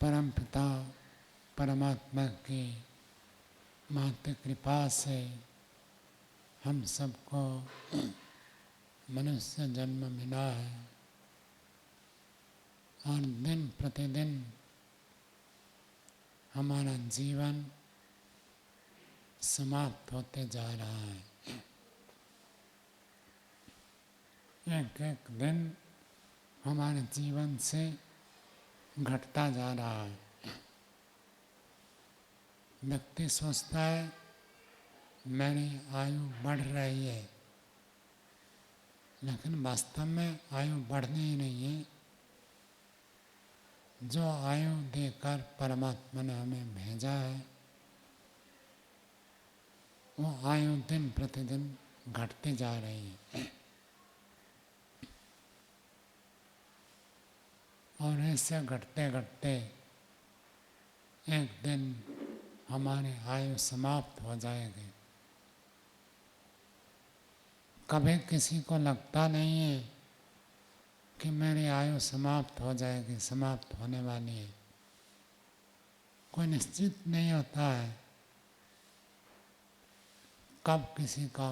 परम पिता परमात्मा की महत्व कृपा से हम सबको मनुष्य जन्म मिला है और दिन प्रतिदिन हमारा जीवन समाप्त होते जा रहा है। एक एक दिन हमारे जीवन से घटता जा रहा है। व्यक्ति सोचता है मेरी आयु बढ़ रही है, लेकिन वास्तव में आयु बढ़नी ही नहीं है। जो आयु देकर परमात्मा ने हमें भेजा है वो आयु दिन प्रतिदिन घटती जा रही है और ऐसे घटते घटते एक दिन हमारी आयु समाप्त हो जाएगी। कभी किसी को लगता नहीं है कि मेरी आयु समाप्त हो जाएगी, समाप्त होने वाली है। कोई निश्चित नहीं होता है कब किसी का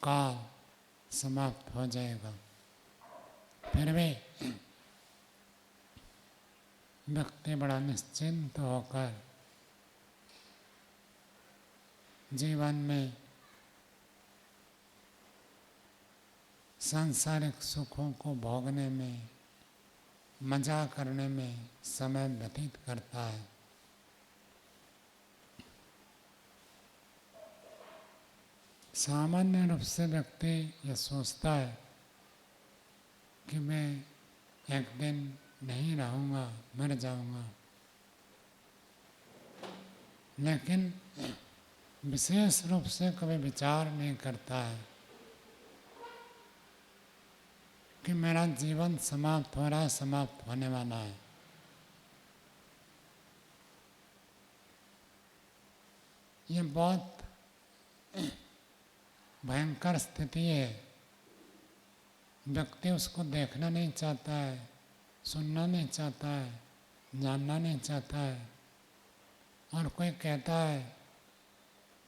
काल समाप्त हो जाएगा। फिर भी व्यक्ति बड़ा निश्चिंत होकर जीवन में सांसारिक सुखों को भोगने में, मजा करने में समय व्यतीत करता है। सामान्य रूप से व्यक्ति यह सोचता है कि मैं एक दिन नहीं रहूँगा, मर जाऊँगा, लेकिन विशेष रूप से कभी विचार नहीं करता है कि मेरा जीवन समाप्त हो रहा है, समाप्त होने वाला है। ये बहुत भयंकर स्थिति है। व्यक्ति उसको देखना नहीं चाहता है, सुनना नहीं चाहता है, जानना नहीं चाहता है। और कोई कहता है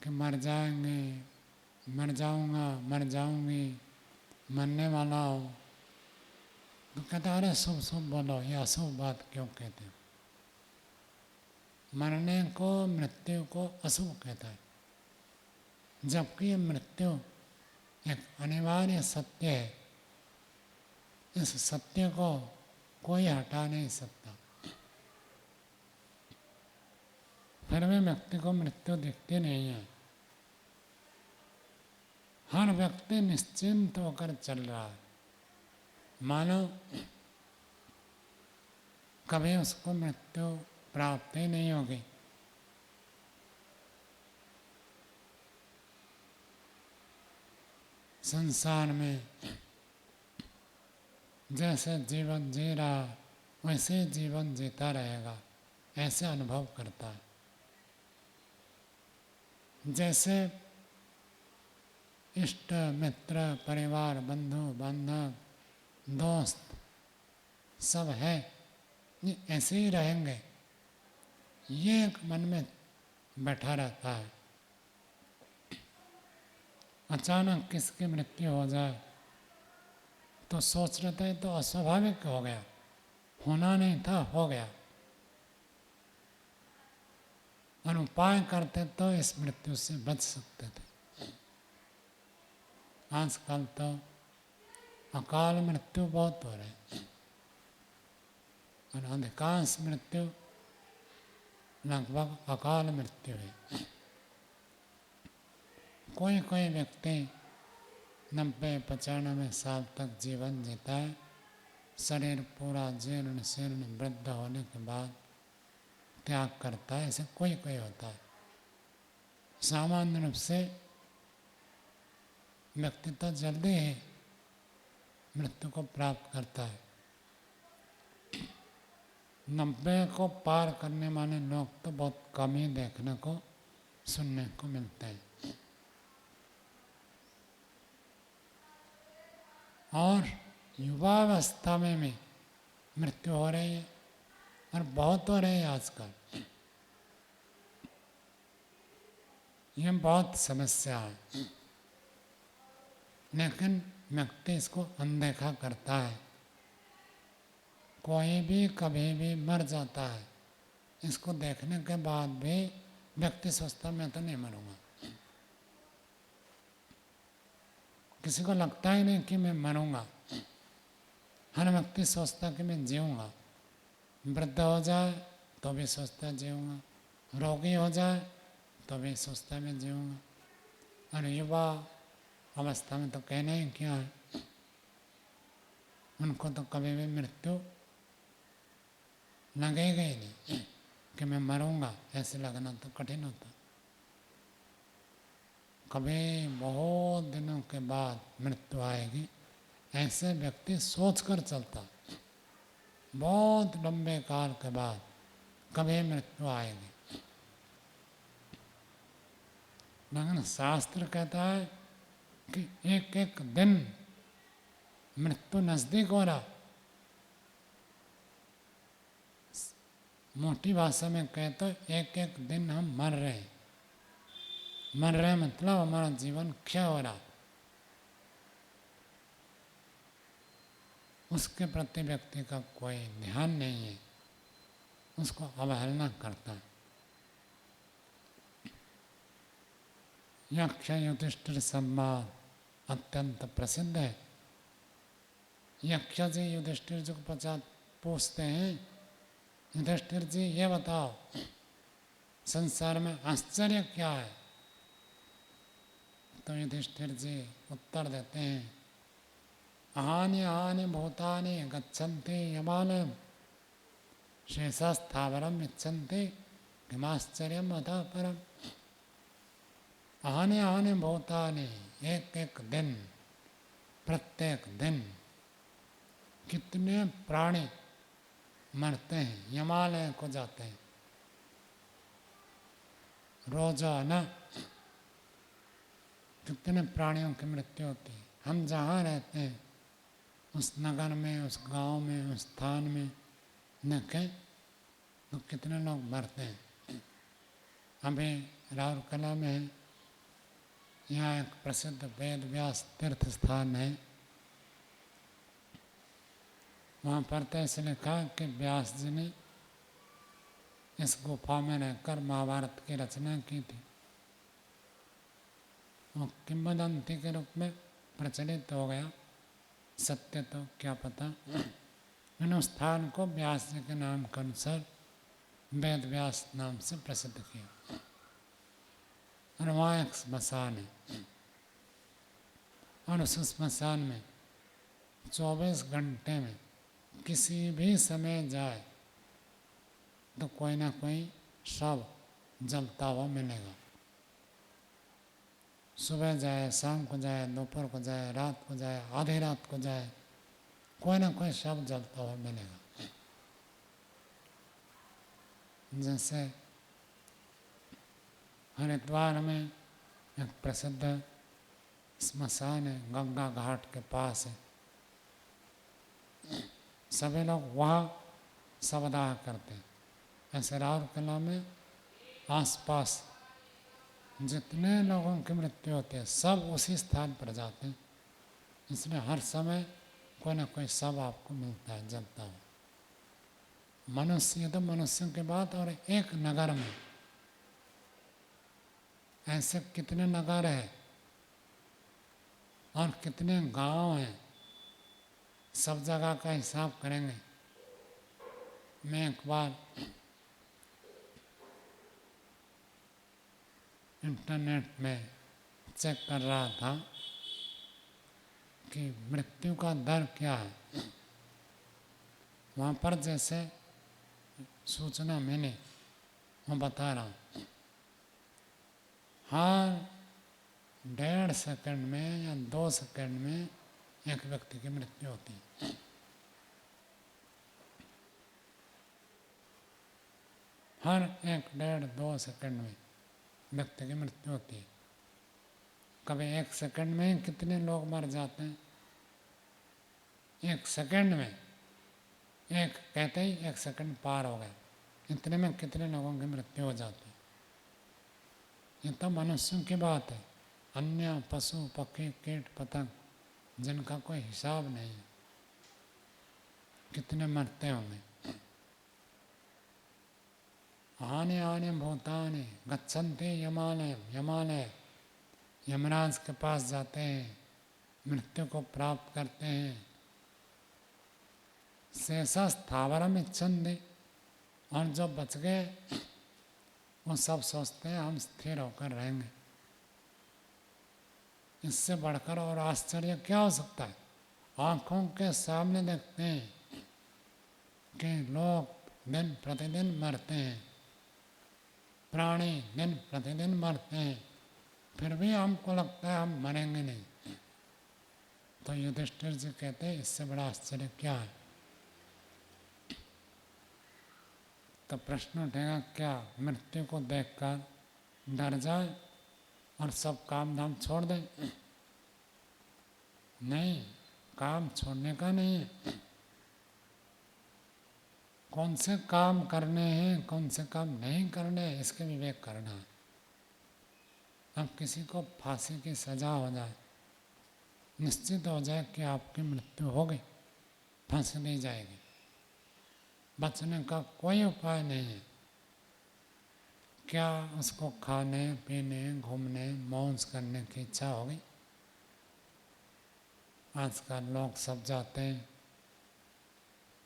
कि मर जाएंगे, मर जाऊंगा, मर जाऊंगी, मरने वाला हो, तो कहता अरे शुभ शुभ बोलो, ये अशुभ बात क्यों कहते हो। मरने को, मृत्यु को अशुभ कहता है, जबकि ये मृत्यु एक अनिवार्य सत्य है। इस सत्य को कोई हटा नहीं सकता। फिर भी व्यक्ति को मृत्यु दिखती नहीं है। हर व्यक्ति निश्चिंत होकर चल रहा है, मानो कभी उसको मृत्यु प्राप्त ही नहीं होगी। संसार में जैसे जीवन जी रहा वैसे जीवन जीता रहेगा, ऐसे अनुभव करता है। जैसे इष्ट मित्र परिवार बंधु बांधव दोस्त सब है, ये ऐसे ही रहेंगे, ये एक मन में बैठा रहता है। अचानक किसकी मृत्यु हो जाए तो सोच रहे थे तो अस्वाभाविक हो गया, होना नहीं था, हो गया। और उपाय करते तो इस मृत्यु से बच सकते थे। आजकल तो अकाल मृत्यु बहुत हो रहे हैं और अधिकांश मृत्यु लगभग अकाल मृत्यु है। कोई कोई व्यक्ति 90-95 साल तक जीवन जीता है, शरीर पूरा जीर्ण शीर्ण वृद्ध होने के बाद त्याग करता है। ऐसे कोई कोई होता है। सामान्य रूप से व्यक्ति तो जल्दी ही मृत्यु को प्राप्त करता है। 90 को पार करने वाले लोग तो बहुत कम ही देखने को, सुनने को मिलते हैं। और युवावस्था में भी मृत्यु हो रही है और बहुत हो रहे हैं आजकल। ये बहुत समस्या है, लेकिन व्यक्ति इसको अनदेखा करता है। कोई भी कभी भी मर जाता है, इसको देखने के बाद भी व्यक्ति सोचता मैं तो नहीं मरूंगा। किसी को लगता ही नहीं कि मैं मरूंगा। हर व्यक्ति सोचता कि मैं जीऊँगा। वृद्ध हो जाए तो भी सोचता जीऊँगा, रोगी हो जाए तो भी सोचता मैं जीऊँगा, और युवा अवस्था में तो कहना ही क्या है, उनको तो कभी भी मृत्यु लगेगा ही नहीं कि मैं मरूंगा, ऐसे लगना तो कठिन होता। कभी बहुत दिनों के बाद मृत्यु आएगी, ऐसे व्यक्ति सोच कर चलता। बहुत लंबे काल के बाद कभी मृत्यु आएगी। लेकिन शास्त्र कहता है कि एक एक दिन मृत्यु नजदीक हो रहा। मोटी भाषा में कहते एक एक दिन हम मर रहे हैं। मर रहे मतलब हमारा जीवन क्षय हो रहा। उसके प्रति व्यक्ति का कोई ध्यान नहीं है, उसको अवहेलना करता है। यक्ष युधिष्ठिर संवाद अत्यंत प्रसिद्ध है। यक्ष जी युधिष्ठिर जी को पूछते हैं, युधिष्ठिर जी ये बताओ संसार में आश्चर्य क्या है? तो युधिष्ठिर जी उत्तर देते हैं, अहानि अहानि भूतानि गच्छन्ति यमालयम् शेषस्थावरम् इच्छन्ति किमाश्चर्यम् अतः परम्। अहानि अहानि भूतानि, एक एक दिन, प्रत्येक दिन कितने प्राणी मरते हैं, यमालय को जाते हैं रोजाना। कितने प्राणियों की मृत्यु होती है। हम जहाँ रहते हैं उस नगर में, उस गांव में, उस स्थान में देखें तो कितने लोग मरते हैं। अभी राउरकेला में है, यहाँ एक प्रसिद्ध वेद व्यास तीर्थ स्थान है। वहाँ पर तो ऐसे लिखा कि व्यास जी ने इस गुफा में रहकर महाभारत की रचना की थी। वो किंवदंती के रूप में प्रचलित हो गया, सत्य तो क्या पता। इन स्थान को व्यास जी के नाम के अनुसार वेद व्यास नाम से प्रसिद्ध किया। और वहाँ एक स्मशान है, और उस स्मशान में 24 घंटे में किसी भी समय जाए तो कोई ना कोई शव जलता हुआ मिलेगा। सुबह जाए, शाम को जाए, दोपहर को जाए, रात को जाए, आधी रात को जाए, कोई ना कोई शव जलता हुआ मिलेगा। जैसे हरिद्वार में एक प्रसिद्ध स्मशान है, गंगा घाट के पास है। सभी लोग वहाँ शवदाह करते हैं। ऐसे राउरकेला में आसपास जितने लोगों की मृत्यु होती है सब उसी स्थान पर जाते हैं, इसलिए हर समय कोई ना कोई शव आपको मिलता है जलता हुआ। मनुष्य तो मनुष्यों के बाद, और एक नगर में ऐसे कितने नगर हैं और कितने गांव हैं, सब जगह का हिसाब करेंगे। मैं एक बार इंटरनेट में चेक कर रहा था कि मृत्यु का दर क्या है। वहाँ पर जैसे सूचना मिली मैं बता रहा हूँ, हर 1.5 सेकंड में या 2 सेकंड में एक व्यक्ति की मृत्यु होती है। हर 1, 1.5, 2 सेकंड में व्यक्ति की मृत्यु होती है। कभी 1 सेकंड में कितने लोग मर जाते हैं, 1 सेकंड में एक कहते ही 1 सेकंड पार हो गया, इतने में कितने लोगों की मृत्यु हो जाती है। ये तो मनुष्यों की बात है, अन्य पशु पक्षी कीट पतंग जिनका कोई हिसाब नहीं है, कितने मरते होंगे। आने आने भूतानि गच्छन्ति यमालय, यमालय यमराज के पास जाते हैं, मृत्यु को प्राप्त करते हैं। शेषा स्थावरम इच्छन्ति, और जो बच गए वो सब सोचते हैं हम स्थिर होकर रहेंगे। इससे बढ़कर और आश्चर्य क्या हो सकता है। आंखों के सामने देखते हैं कि लोग दिन प्रतिदिन मरते हैं, प्राणी दिन प्रतिदिन मरते हैं, फिर भी हमको लगता है हम मरेंगे नहीं। तो युधिष्ठिर जी कहते हैं इससे बड़ा आश्चर्य क्या है। तो प्रश्न उठेगा, क्या मृत्यु को देखकर डर जाए और सब काम धाम छोड़ दें? नहीं, काम छोड़ने का नहीं है। कौन से काम करने हैं, कौन से काम नहीं करने हैं, इसके विवेक करना है। अब किसी को फांसी की सजा हो जाए, निश्चित हो जाए कि आपकी मृत्यु हो गई, फांसी दी जाएगी, बचने का कोई उपाय नहीं है। क्या उसको खाने पीने घूमने मौज करने की इच्छा होगी? आजकल लोग सब जाते हैं,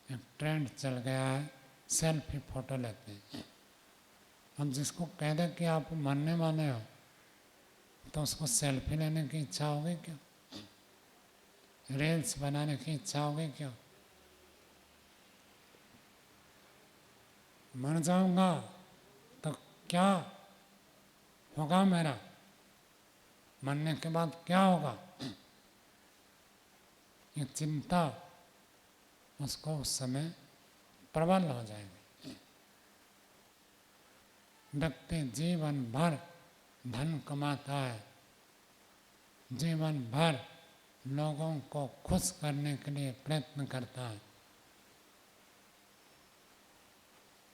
एक ट्रेंड चल गया है, सेल्फी फ़ोटो लेते हैं। हम जिसको कह दें कि आप मरने वाले हो तो उसको सेल्फी लेने की इच्छा होगी क्यों? रील्स बनाने की इच्छा होगी क्यों? मर जाऊंगा तो क्या होगा मेरा, मरने के बाद क्या होगा, ये चिंता उसको उस समय प्रबल हो जाएगी। व्यक्ति जीवन भर धन कमाता है, जीवन भर लोगों को खुश करने के लिए प्रयत्न करता है,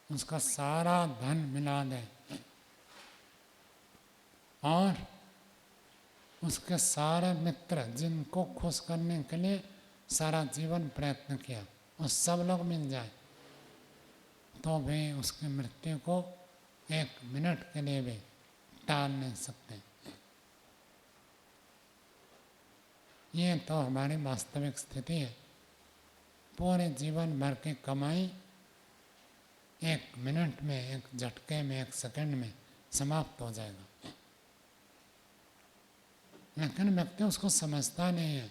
उसका सारा धन मिला दे और उसके सारे मित्र जिनको खुश करने के लिए सारा जीवन प्रयत्न किया, वो सब लोग मिल जाए तो भी उसकी मृत्यु को 1 मिनट के लिए भी टाल नहीं सकते। ये तो हमारी वास्तविक स्थिति है। पूरे जीवन भर की कमाई 1 मिनट में, 1 झटके में, 1 सेकंड में समाप्त हो जाएगा। लेकिन व्यक्ति उसको समझता नहीं है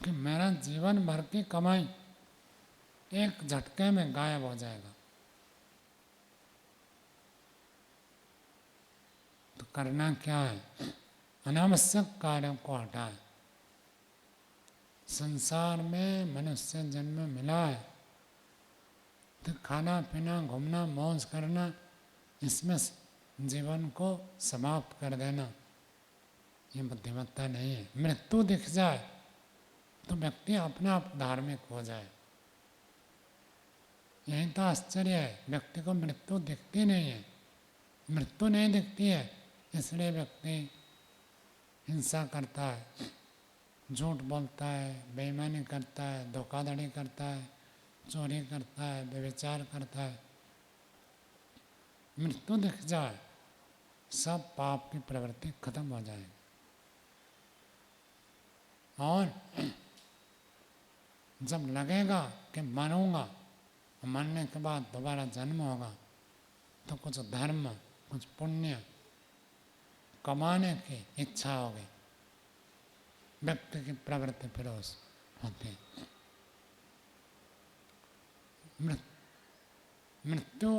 कि मेरा जीवन भर की कमाई 1 झटके में गायब हो जाएगा। तो करना क्या है? अनावश्यक कार्यों को हटाए। संसार में मनुष्य जन्म मिला है तो खाना पीना घूमना मौज करना, इसमें जीवन को समाप्त कर देना ये बुद्धिमत्ता नहीं है। मृत्यु दिख जाए तो व्यक्ति अपने आप धार्मिक हो जाए। यही तो आश्चर्य है, व्यक्ति को मृत्यु दिखती नहीं है। मृत्यु नहीं दिखती है इसलिए व्यक्ति हिंसा करता है, झूठ बोलता है, बेईमानी करता है, धोखाधड़ी करता है, चोरी करता है, व्यभिचार करता है। मृत्यु दिख जाए सब पाप की प्रवृत्ति खत्म हो जाएगी। और जब लगेगा कि मरूंगा, मरने के बाद दोबारा जन्म होगा, तो कुछ धर्म कुछ पुण्य कमाने की इच्छा होगी, व्यक्ति की प्रवृत्ति फिर होती है। मृत्यु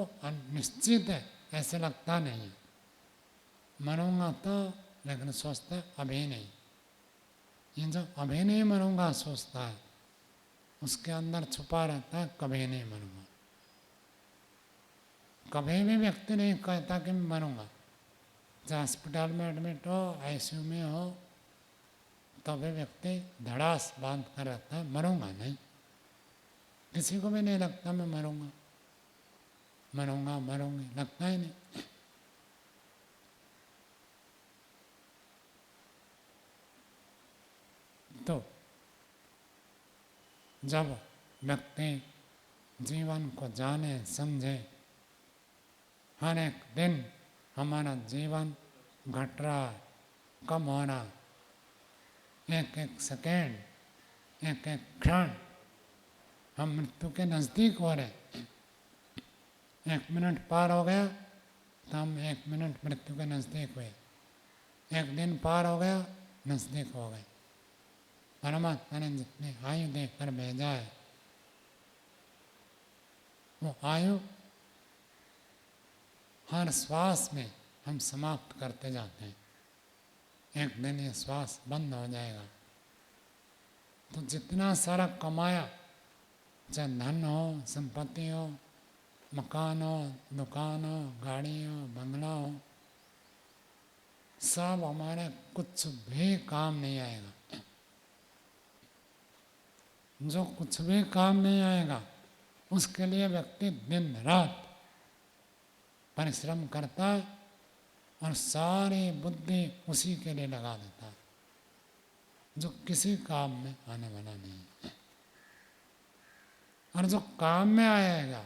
निश्चित है ऐसे लगता नहीं है। मरूंगा तो, लेकिन सोचता अभी नहीं। ये जो अभी नहीं मरूंगा सोचता है, उसके अंदर छुपा रहता है कभी नहीं मरूंगा। कभी भी व्यक्ति नहीं कहता कि मैं मरूंगा। जब हॉस्पिटल में एडमिट हो, आईसीयू में हो, तो भी व्यक्ति धड़ास बांध कर रहता है, मरूंगा नहीं, किसी को भी नहीं लगता मैं मरूंगा मरूंगा मरूंगी, लगता ही नहीं। तो जब व्यक्ति जीवन को जाने समझे, हर एक दिन हमारा जीवन घट रहा है, कम हो रहा, एक एक सेकेंड, एक एक क्षण हम मृत्यु के नज़दीक हो रहे। 1 मिनट पार हो गया तो हम 1 मिनट मृत्यु के नज़दीक हुए, 1 दिन पार हो गया नज़दीक हो गए। परमात्मा ने जितनी आयु देकर भेजा है वो आयु हर श्वास में हम समाप्त करते जाते हैं। एक दिन ये श्वास बंद हो जाएगा। तो जितना सारा कमाया, चाहे धन हो, संपत्ति हो, मकान हो, दुकान हो, गाड़ी हो, बंगला हो, सब हमारे कुछ भी काम नहीं आएगा। जो कुछ भी काम नहीं आएगा उसके लिए व्यक्ति दिन रात परिश्रम करता है और सारी बुद्धि उसी के लिए लगा देता है जो किसी काम में आने वाला नहीं है। और जो काम में आएगा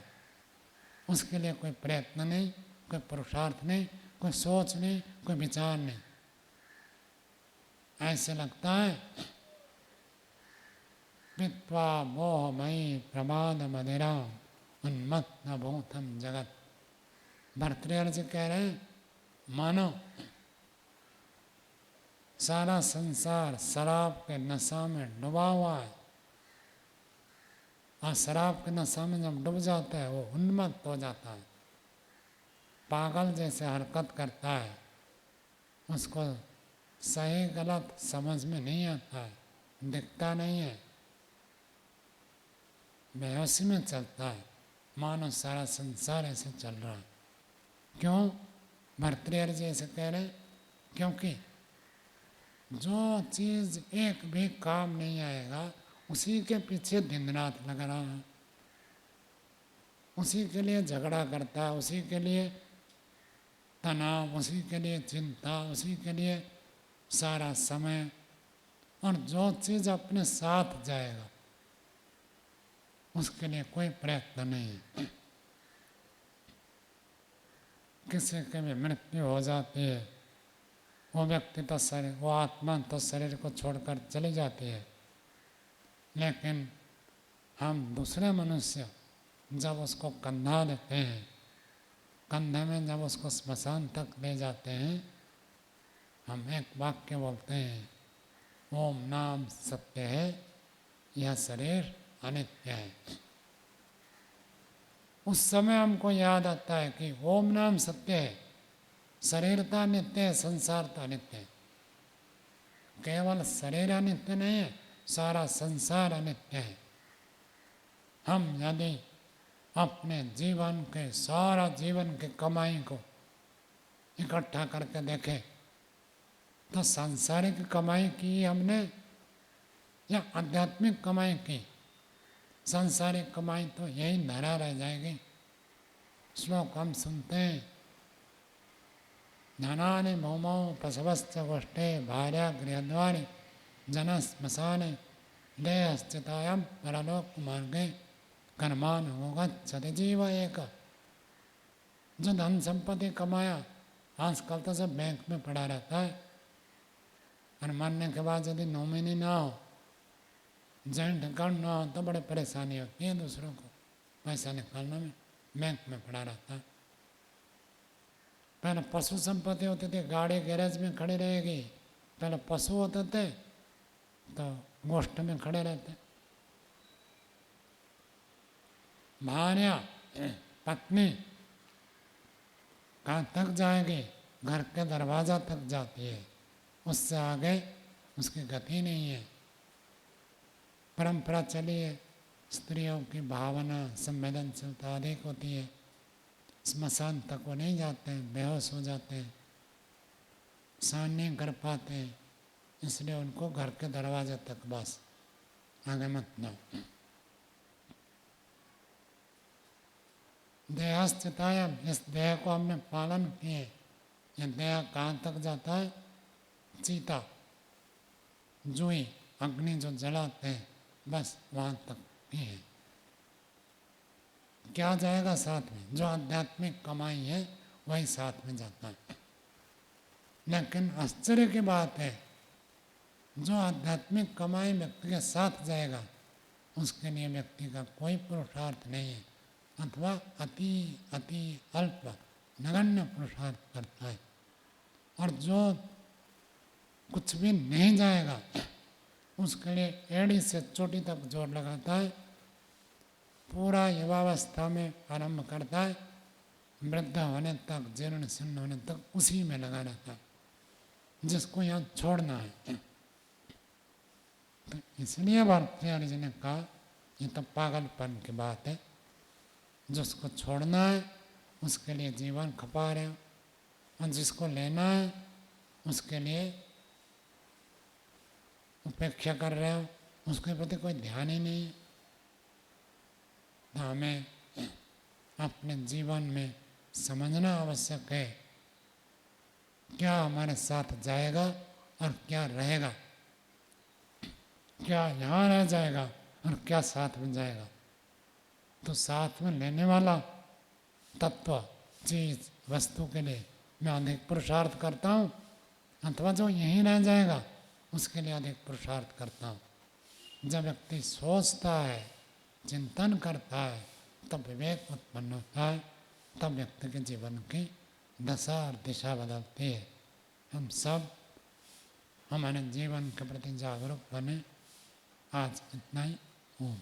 उसके लिए कोई प्रयत्न नहीं, कोई पुरुषार्थ नहीं, कोई सोच नहीं, कोई विचार नहीं। ऐसे लगता है पित्वा मोहमयी प्रमाद मदिरा उन्मत्त भूतम जगत। भर्तृहरि जी कह रहे हैं मानो सारा संसार शराब के नशा में डूबा हुआ है, और शराब के नशा में जब डूब जाता है वो उन्मत्त हो जाता है, पागल जैसे हरकत करता है, उसको सही गलत समझ में नहीं आता है, दिखता नहीं है, बेहोशी में चलता है, मानो सारा संसार ऐसे चल रहा है। क्यों? भर्तृहरि जी ऐसे कह रहे, क्योंकि जो चीज़ एक भी काम नहीं आएगा उसी के पीछे दिन रात लग रहा है, उसी के लिए झगड़ा करता है, उसी के लिए तनाव, उसी के लिए चिंता, उसी के लिए सारा समय। और जो चीज़ अपने साथ जाएगा उसके लिए कोई प्रयत्न नहीं है। किसी की भी मृत्यु हो जाती है, वो व्यक्ति तो शरीर, वो आत्मा तो शरीर को छोड़कर चली जाती है, लेकिन हम दूसरे मनुष्य जब उसको कंधा देते हैं, कंधे में जब उसको स्मशान तक ले जाते हैं, हम एक वाक्य बोलते हैं, ओम नाम सत्य है, यह शरीर अनित्य है। उस समय हमको याद आता है कि ओम नाम सत्य है, शरीरता अनित्य है, संसारता अनित्य है। केवल शरीर अनित्य नहीं है, सारा संसार अनित्य है। हम यदि अपने जीवन के सारा जीवन की कमाई को इकट्ठा करके देखें तो सांसारिक कमाई की हमने या आध्यात्मिक कमाई की? सांसारिक कमाई तो यही धरा रह जाएगी। श्लोक हम सुनते हैं, धनानि भौमौ पशवश्च गोष्ठे भार्या गृहद्वारि जन श्मशाने देहस्थितायां परलोक मार्गे कर्मान गच्छति जीव एक। जो धन संपत्ति कमाया आजकल तो सब बैंक में पड़ा रहता है, और मरने के बाद यदि नॉमिनी ना हो, जॉइंट अकाउंट ना हो तो बड़े परेशानी होती है दूसरों को पैसा निकालने में, बैंक में पड़ा रहता है। पहले पशु संपत्ति होती थी, गाड़ी गैरेज में खड़ी रहेगी, पहले पशु होते थे तो गोष्ठ में खड़े रहते। भार्या पत्नी कहाँ तक जाएगी? घर के दरवाजा तक जाती है, उससे आगे उसकी गति नहीं है। परंपरा चली है, स्त्रियों की भावना संवेदनशीलता अधिक होती है, स्मशान तक वो नहीं जाते हैं, बेहोश हो जाते हैं, सहन नहीं कर पाते हैं, इसलिए उनको घर के दरवाजे तक बस, आगे मत जाओ। देहस्थितायम, इस देह को हमने पालन किए। यह देह कहाँ तक जाता है? चीता, जुई, अग्नि जो जलाते हैं, बस वहाँ तक ही है। क्या जाएगा साथ में? जो आध्यात्मिक कमाई है वही साथ में जाता है। लेकिन आश्चर्य की बात है, जो आध्यात्मिक कमाई व्यक्ति के साथ जाएगा उसके लिए व्यक्ति का कोई पुरुषार्थ नहीं है, अथवा अति अति अल्प नगण्य पुरुषार्थ करता है। और जो कुछ भी नहीं जाएगा उसके लिए एड़ी से चोटी तक जोर लगाता है, पूरा युवावस्था में आरंभ करता है, वृद्ध होने तक, जीर्ण शीर्ण होने तक उसी में लगा रहता है, जिसको यहाँ छोड़ना है। तो इसलिए भर्तृहरि जी ने कहा ये तो पागलपन की बात है, जिसको छोड़ना है उसके लिए जीवन खपा रहे हो, और जिसको लेना है उसके लिए उपेक्षा कर रहे हो, उसके प्रति कोई ध्यान ही नहीं है। तो हमें अपने जीवन में समझना आवश्यक है क्या हमारे साथ जाएगा और क्या रहेगा, क्या यहाँ रह जाएगा और क्या साथ में जाएगा। तो साथ में लेने वाला तत्व, चीज, वस्तु के लिए मैं अधिक पुरुषार्थ करता हूँ, अथवा जो यहीं रह जाएगा उसके लिए अधिक पुरुषार्थ करता हूँ। जब व्यक्ति सोचता है, चिंतन करता है, तब विवेक उत्पन्न होता है, तब व्यक्ति के जीवन की दशा और दिशा बदलती है। हम सब हमारे जीवन के प्रति जागरूक बने। आज इतना ही। ओम।